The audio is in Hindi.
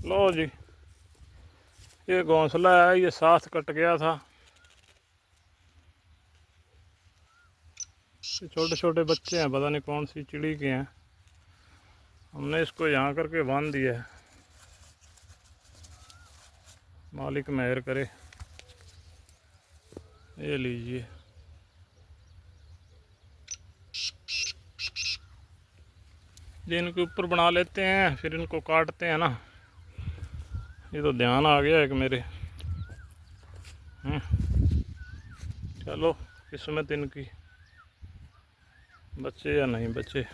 लो जी, ये घोंसला है, ये साथ कट गया था। ये छोटे छोटे बच्चे हैं, पता नहीं कौन सी चिड़ी के हैं। हमने इसको यहाँ करके बांध दिया है। मालिक मेहर करे। ये लीजिए, ये इनके ऊपर बना लेते हैं, फिर इनको काटते हैं ना। ये तो ध्यान आ गया एक मेरे। चलो किस्मत इनकी, बच्चे या नहीं बच्चे।